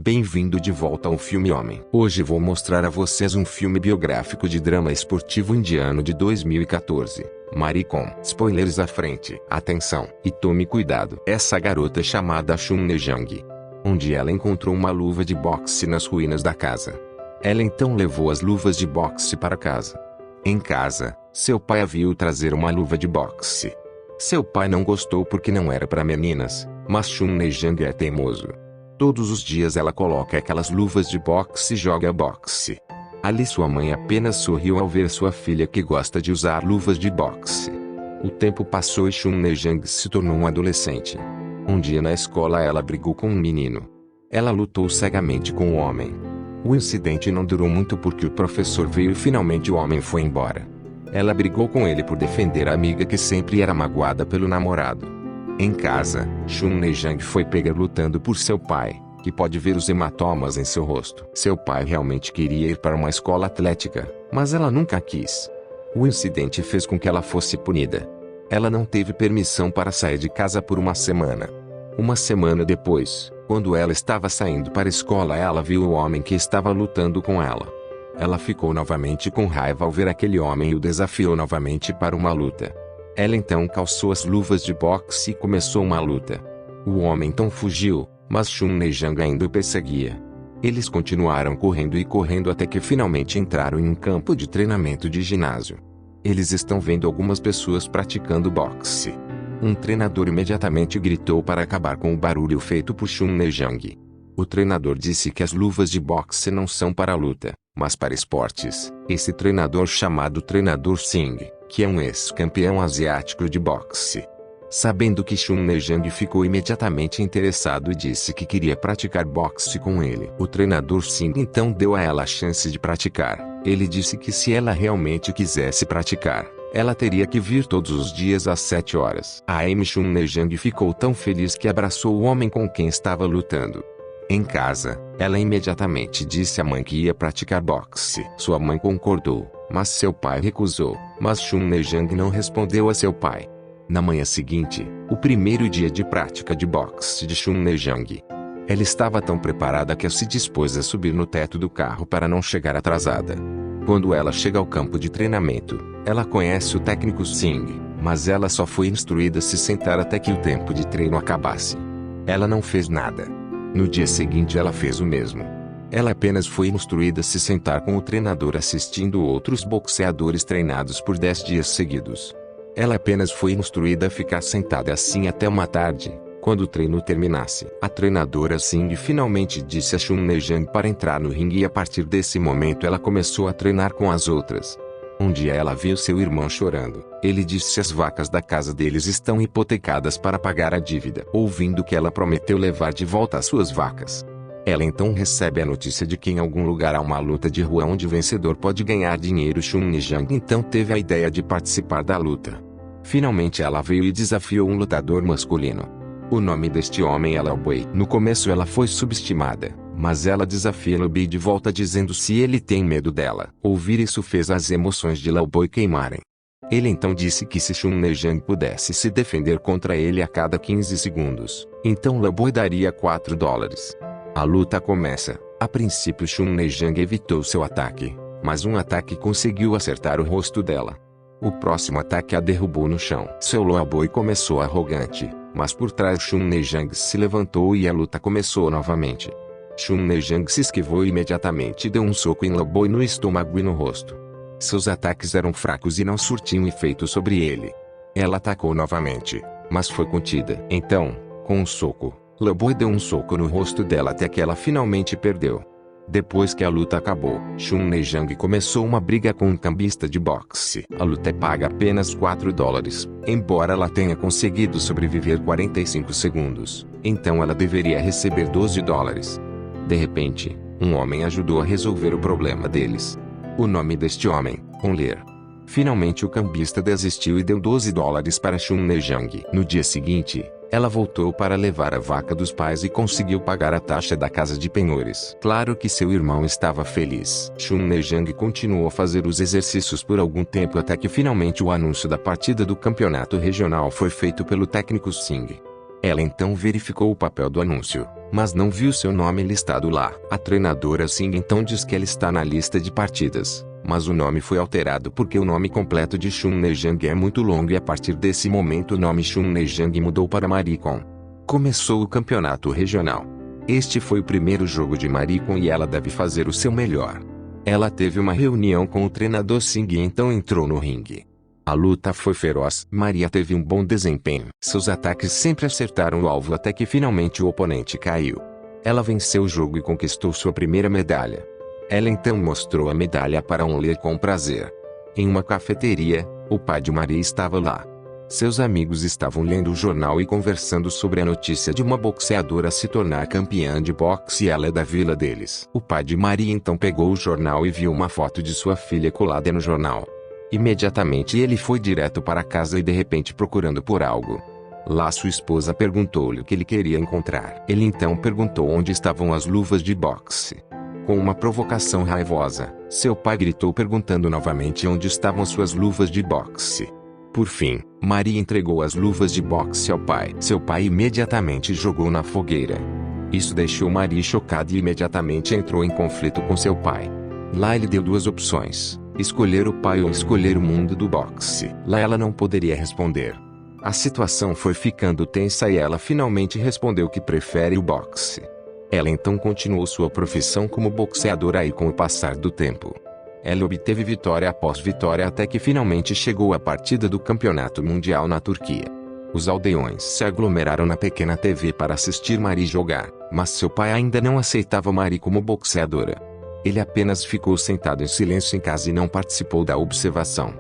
Bem-vindo de volta ao Filme Homem. Hoje vou mostrar a vocês um filme biográfico de drama esportivo indiano de 2014. Maricom. Spoilers à frente. Atenção. E tome cuidado. Essa garota chamada Chun Jung. Um dia ela encontrou uma luva de boxe nas ruínas da casa. Ela então levou as luvas de boxe para casa. Em casa, seu pai a viu trazer uma luva de boxe. Seu pai não gostou porque não era para meninas, mas Chun Jung é teimoso. Todos os dias ela coloca aquelas luvas de boxe e joga boxe. Ali sua mãe apenas sorriu ao ver sua filha que gosta de usar luvas de boxe. O tempo passou e Chun Jung se tornou um adolescente. Um dia na escola ela brigou com um menino. Ela lutou cegamente com o homem. O incidente não durou muito porque o professor veio e finalmente o homem foi embora. Ela brigou com ele por defender a amiga que sempre era magoada pelo namorado. Em casa, Chun Jung foi pega lutando por seu pai, que pode ver os hematomas em seu rosto. Seu pai realmente queria ir para uma escola atlética, mas ela nunca quis. O incidente fez com que ela fosse punida. Ela não teve permissão para sair de casa por uma semana. Uma semana depois, quando ela estava saindo para a escola, ela viu o homem que estava lutando com ela. Ela ficou novamente com raiva ao ver aquele homem e o desafiou novamente para uma luta. Ela então calçou as luvas de boxe e começou uma luta. O homem então fugiu, mas Chun Jung ainda o perseguia. Eles continuaram correndo e correndo até que finalmente entraram em um campo de treinamento de ginásio. Eles estão vendo algumas pessoas praticando boxe. Um treinador imediatamente gritou para acabar com o barulho feito por Chun Jung. O treinador disse que as luvas de boxe não são para luta, mas para esportes. Esse treinador chamado Treinador Singh, que é um ex-campeão asiático de boxe. Sabendo que Chun Jung ficou imediatamente interessado e disse que queria praticar boxe com ele. O treinador Singh então deu a ela a chance de praticar. Ele disse que se ela realmente quisesse praticar, ela teria que vir todos os dias às 7 horas. A Chun Jung ficou tão feliz que abraçou o homem com quem estava lutando. Em casa, ela imediatamente disse à mãe que ia praticar boxe. Sua mãe concordou, mas seu pai recusou. Mas Chun Jung não respondeu a seu pai. Na manhã seguinte, o primeiro dia de prática de boxe de Chun Jung. Ela estava tão preparada que se dispôs a subir no teto do carro para não chegar atrasada. Quando ela chega ao campo de treinamento, ela conhece o técnico Singh, mas ela só foi instruída a se sentar até que o tempo de treino acabasse. Ela não fez nada. No dia seguinte ela fez o mesmo. Ela apenas foi instruída a se sentar com o treinador assistindo outros boxeadores treinados por 10 dias seguidos. Ela apenas foi instruída a ficar sentada assim até uma tarde, quando o treino terminasse. A treinadora Singh finalmente disse a Chun Jung para entrar no ringue e a partir desse momento ela começou a treinar com as outras. Um dia ela viu seu irmão chorando. Ele disse que as vacas da casa deles estão hipotecadas para pagar a dívida. Ouvindo que ela prometeu levar de volta as suas vacas. Ela então recebe a notícia de que em algum lugar há uma luta de rua onde o vencedor pode ganhar dinheiro. Chun Jung então teve a ideia de participar da luta. Finalmente ela veio e desafiou um lutador masculino. O nome deste homem é Boy. No começo ela foi subestimada, mas ela desafia Boy de volta dizendo se ele tem medo dela. Ouvir isso fez as emoções de Boy queimarem. Ele então disse que se Chun Jung pudesse se defender contra ele a cada 15 segundos, então Boy daria $4. A luta começa. A princípio Chun Jung evitou seu ataque, mas um ataque conseguiu acertar o rosto dela. O próximo ataque a derrubou no chão. Seu Boy começou arrogante, mas por trás Chun Jung se levantou e a luta começou novamente. Chun Jung se esquivou imediatamente e deu um soco em Boy no estômago e no rosto. Seus ataques eram fracos e não surtiam efeito sobre ele. Ela atacou novamente, mas foi contida. Então, com um soco, Boy deu um soco no rosto dela até que ela finalmente perdeu. Depois que a luta acabou, Chun Jung começou uma briga com um cambista de boxe. A luta é paga apenas $4, embora ela tenha conseguido sobreviver 45 segundos. Então ela deveria receber $12. De repente, um homem ajudou a resolver o problema deles. O nome deste homem, Onler. Finalmente o cambista desistiu e deu $12 para Chun Jung. No dia seguinte, ela voltou para levar a vaca dos pais e conseguiu pagar a taxa da casa de penhores. Claro que seu irmão estava feliz. Chun Jung continuou a fazer os exercícios por algum tempo até que finalmente o anúncio da partida do campeonato regional foi feito pelo técnico Singh. Ela então verificou o papel do anúncio. mas não viu seu nome listado lá. A treinadora Singh então diz que ela está na lista de partidas, mas o nome foi alterado porque o nome completo de Chun Nejang é muito longo e a partir desse momento o nome Chun Nejang mudou para Maricon. Começou o campeonato regional. Este foi o primeiro jogo de Maricon e ela deve fazer o seu melhor. Ela teve uma reunião com o treinador Singh e então entrou no ringue. A luta foi feroz. Maria teve um bom desempenho. Seus ataques sempre acertaram o alvo até que finalmente o oponente caiu. Ela venceu o jogo e conquistou sua primeira medalha. Ela então mostrou a medalha para Onler com prazer. Em uma cafeteria, o pai de Maria estava lá. Seus amigos estavam lendo o jornal e conversando sobre a notícia de uma boxeadora se tornar campeã de boxe e ela é da vila deles. O pai de Maria então pegou o jornal e viu uma foto de sua filha colada no jornal. Imediatamente ele foi direto para casa e de repente procurando por algo. Lá sua esposa perguntou-lhe o que ele queria encontrar. Ele então perguntou onde estavam as luvas de boxe. Com uma provocação raivosa, seu pai gritou perguntando novamente onde estavam suas luvas de boxe. Por fim, Maria entregou as luvas de boxe ao pai. Seu pai imediatamente jogou na fogueira. Isso deixou Maria chocada e imediatamente entrou em conflito com seu pai. Lá ele deu duas opções: escolher o pai ou escolher o mundo do boxe. Lá ela não poderia responder. A situação foi ficando tensa e ela finalmente respondeu que prefere o boxe. Ela então continuou sua profissão como boxeadora e com o passar do tempo, ela obteve vitória após vitória até que finalmente chegou a partida do campeonato mundial na Turquia. Os aldeões se aglomeraram na pequena TV para assistir Maria jogar, mas seu pai ainda não aceitava Maria como boxeadora. Ele apenas ficou sentado em silêncio em casa e não participou da observação.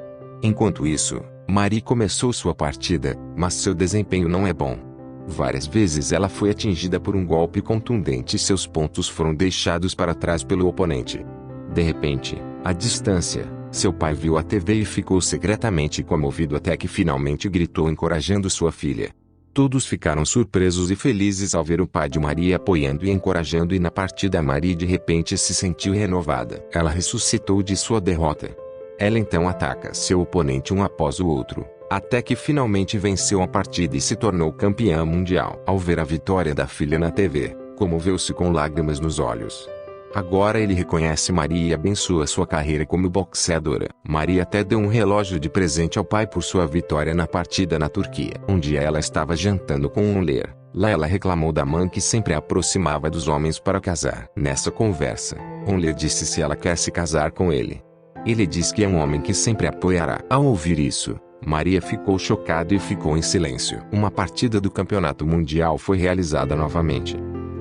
Enquanto isso, Maria começou sua partida, mas seu desempenho não é bom. Várias vezes ela foi atingida por um golpe contundente e seus pontos foram deixados para trás pelo oponente. De repente, à distância, seu pai viu a TV e ficou secretamente comovido até que finalmente gritou encorajando sua filha. Todos ficaram surpresos e felizes ao ver o pai de Maria apoiando e encorajando, e na partida Maria de repente se sentiu renovada. Ela ressuscitou de sua derrota. Ela então ataca seu oponente um após o outro, até que finalmente venceu a partida e se tornou campeã mundial. Ao ver a vitória da filha na TV, comoveu-se com lágrimas nos olhos. Agora ele reconhece Maria e abençoa sua carreira como boxeadora. Maria até deu um relógio de presente ao pai por sua vitória na partida na Turquia. Um dia ela estava jantando com Onler. Lá ela reclamou da mãe que sempre a aproximava dos homens para casar. Nessa conversa, Onler disse se ela quer se casar com ele. Ele diz que é um homem que sempre a apoiará. Ao ouvir isso, Maria ficou chocada e ficou em silêncio. Uma partida do campeonato mundial foi realizada novamente.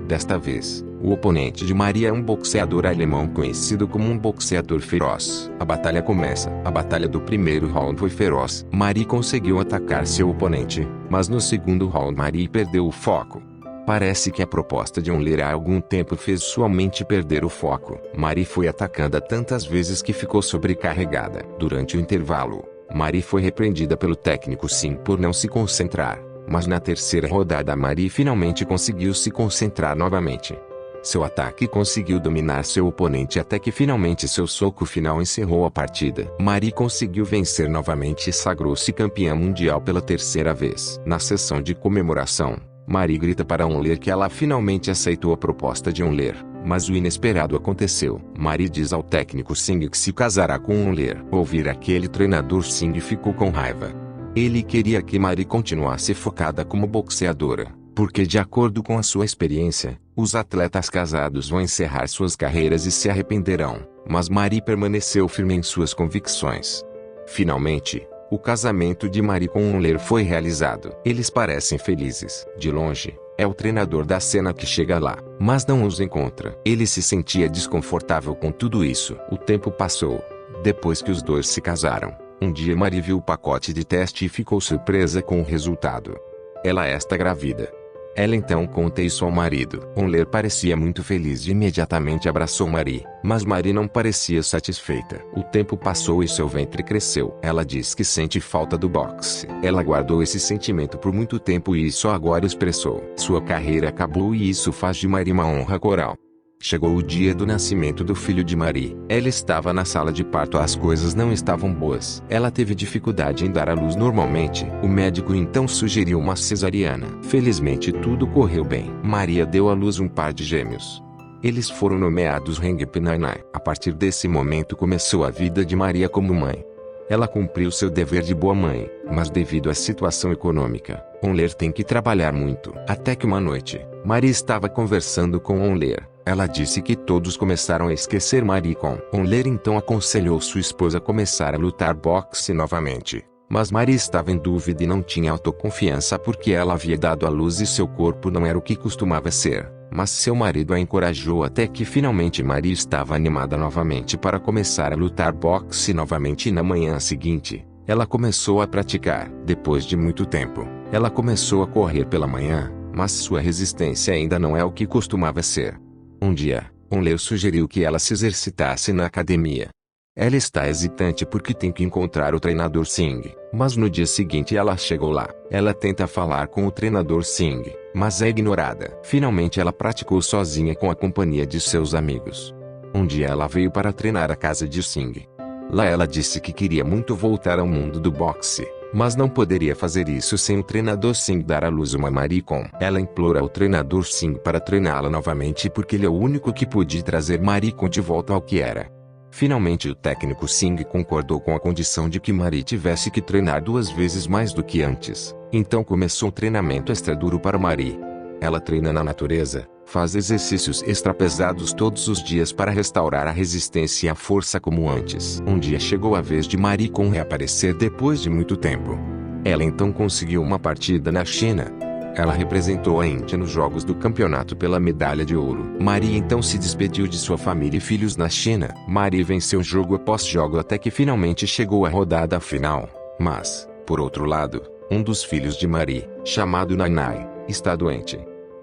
Desta vez, o oponente de Maria é um boxeador alemão conhecido como um boxeador feroz. A batalha começa. A batalha do primeiro round foi feroz. Maria conseguiu atacar seu oponente, mas no segundo round Maria perdeu o foco. Parece que a proposta de Onler há algum tempo fez sua mente perder o foco. Maria foi atacada tantas vezes que ficou sobrecarregada. Durante o intervalo, Maria foi repreendida pelo técnico Singh por não se concentrar. Mas na terceira rodada Maria finalmente conseguiu se concentrar novamente. Seu ataque conseguiu dominar seu oponente até que finalmente seu soco final encerrou a partida. Maria conseguiu vencer novamente e sagrou-se campeã mundial pela terceira vez. Na sessão de comemoração, Maria grita para Onler que ela finalmente aceitou a proposta de Onler, mas o inesperado aconteceu. Maria diz ao técnico Singh que se casará com Onler. Ao ouvir aquele treinador, Singh ficou com raiva. Ele queria que Maria continuasse focada como boxeadora, porque de acordo com a sua experiência, os atletas casados vão encerrar suas carreiras e se arrependerão, mas Maria permaneceu firme em suas convicções. Finalmente, o casamento de Maria com Onler foi realizado. Eles parecem felizes. De longe, é o treinador da cena que chega lá, mas não os encontra. Ele se sentia desconfortável com tudo isso. O tempo passou. Depois que os dois se casaram, um dia Maria viu o pacote de teste e ficou surpresa com o resultado. Ela está grávida. Ela então conta isso ao marido. Onler parecia muito feliz e imediatamente abraçou Maria, mas Maria não parecia satisfeita. O tempo passou e seu ventre cresceu. Ela diz que sente falta do boxe. Ela guardou esse sentimento por muito tempo e só agora expressou. Sua carreira acabou e isso faz de Maria uma honra coral. Chegou o dia do nascimento do filho de Marie. Ela estava na sala de parto. As coisas não estavam boas. Ela teve dificuldade em dar à luz normalmente. O médico então sugeriu uma cesariana. Felizmente tudo correu bem. Maria deu à luz um par de gêmeos. Eles foram nomeados Hengip e Nainai. A partir desse momento começou a vida de Maria como mãe. Ela cumpriu seu dever de boa mãe, mas devido à situação econômica, Onler tem que trabalhar muito. Até que uma noite, Maria estava conversando com Onler. Ela disse que todos começaram a esquecer Marie com Onler, então aconselhou sua esposa a começar a lutar boxe novamente. Mas Maria estava em dúvida e não tinha autoconfiança porque ela havia dado à luz e seu corpo não era o que costumava ser. Mas seu marido a encorajou até que finalmente Maria estava animada novamente para começar a lutar boxe novamente e na manhã seguinte, ela começou a praticar. Depois de muito tempo, ela começou a correr pela manhã, mas sua resistência ainda não é o que costumava ser. Um dia, Onler sugeriu que ela se exercitasse na academia. Ela está hesitante porque tem que encontrar o treinador Singh, mas no dia seguinte ela chegou lá. Ela tenta falar com o treinador Singh, mas é ignorada. Finalmente ela praticou sozinha com a companhia de seus amigos. Um dia ela veio para treinar à casa de Singh. Lá ela disse que queria muito voltar ao mundo do boxe, mas não poderia fazer isso sem o treinador Singh dar à luz uma Marie com. Ela implora ao treinador Singh para treiná-la novamente porque ele é o único que pôde trazer Marie com de volta ao que era. Finalmente o técnico Singh concordou com a condição de que Marie tivesse que treinar 2 vezes mais do que antes. Então começou um treinamento extra duro para Marie. Ela treina na natureza, faz exercícios extra pesados todos os dias para restaurar a resistência e a força como antes. Um dia chegou a vez de Marie com reaparecer depois de muito tempo. Ela então conseguiu uma partida na China. Ela representou a Índia nos Jogos do Campeonato pela medalha de ouro. Marie então se despediu de sua família e filhos na China. Marie venceu jogo após jogo até que finalmente chegou à rodada final. Mas, por outro lado, um dos filhos de Marie, chamado Nainai, está doente.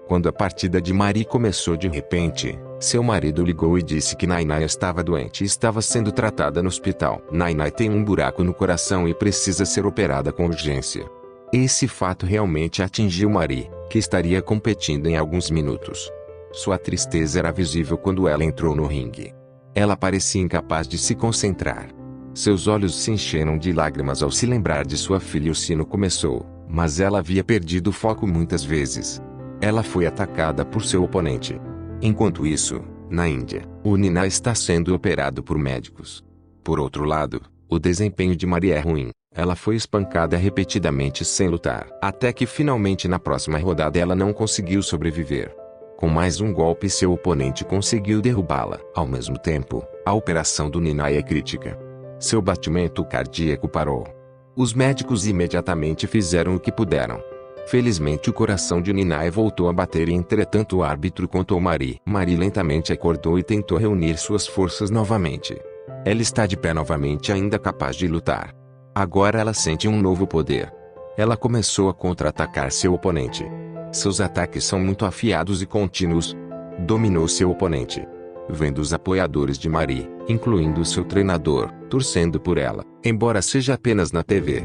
Quando a partida de Marie começou de repente, seu marido ligou e disse que Nainai estava doente e estava sendo tratada no hospital. Nainai tem um buraco no coração e precisa ser operada com urgência. Esse fato realmente atingiu Marie, que estaria competindo em alguns minutos. Sua tristeza era visível quando ela entrou no ringue. Ela parecia incapaz de se concentrar. Seus olhos se encheram de lágrimas ao se lembrar de sua filha. O sino começou, mas ela havia perdido o foco muitas vezes. Ela foi atacada por seu oponente. Enquanto isso, na Índia, o Nina está sendo operado por médicos. Por outro lado, o desempenho de Marie é ruim. Ela foi espancada repetidamente sem lutar. Até que finalmente na próxima rodada ela não conseguiu sobreviver. Com mais um golpe seu oponente conseguiu derrubá-la. Ao mesmo tempo, a operação do Ninai é crítica. Seu batimento cardíaco parou. Os médicos imediatamente fizeram o que puderam. Felizmente o coração de Ninai voltou a bater e entretanto o árbitro contou Marie. Marie lentamente acordou e tentou reunir suas forças novamente. Ela está de pé novamente, ainda capaz de lutar. Agora ela sente um novo poder. Ela começou a contra-atacar seu oponente. Seus ataques são muito afiados e contínuos. Dominou seu oponente. Vendo os apoiadores de Marie, incluindo seu treinador, torcendo por ela, embora seja apenas na TV.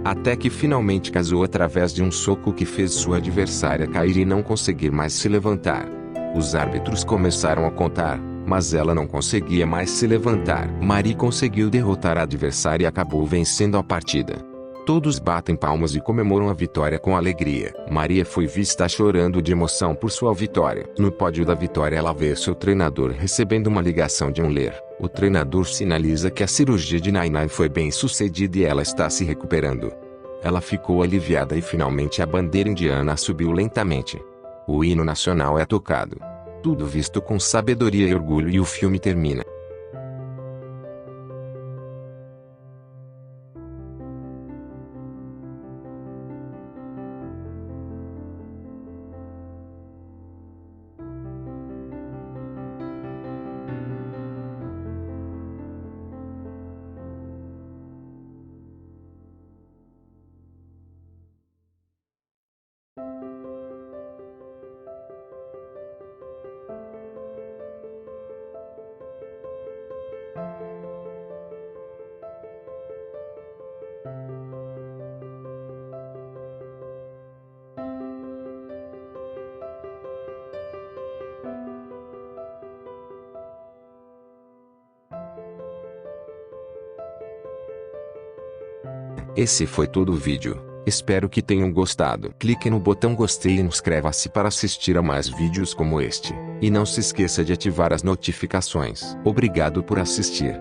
Até que finalmente casou através de um soco que fez sua adversária cair e não conseguir mais se levantar. Os árbitros começaram a contar, mas ela não conseguia mais se levantar. Marie conseguiu derrotar a adversária e acabou vencendo a partida. Todos batem palmas e comemoram a vitória com alegria. Maria foi vista chorando de emoção por sua vitória. No pódio da vitória ela vê seu treinador recebendo uma ligação de Onler. O treinador sinaliza que a cirurgia de Nainai foi bem sucedida e ela está se recuperando. Ela ficou aliviada e finalmente a bandeira indiana subiu lentamente. O hino nacional é tocado. Tudo visto com sabedoria e orgulho e o filme termina. Esse foi todo o vídeo. Espero que tenham gostado. Clique no botão gostei e inscreva-se para assistir a mais vídeos como este. E não se esqueça de ativar as notificações. Obrigado por assistir.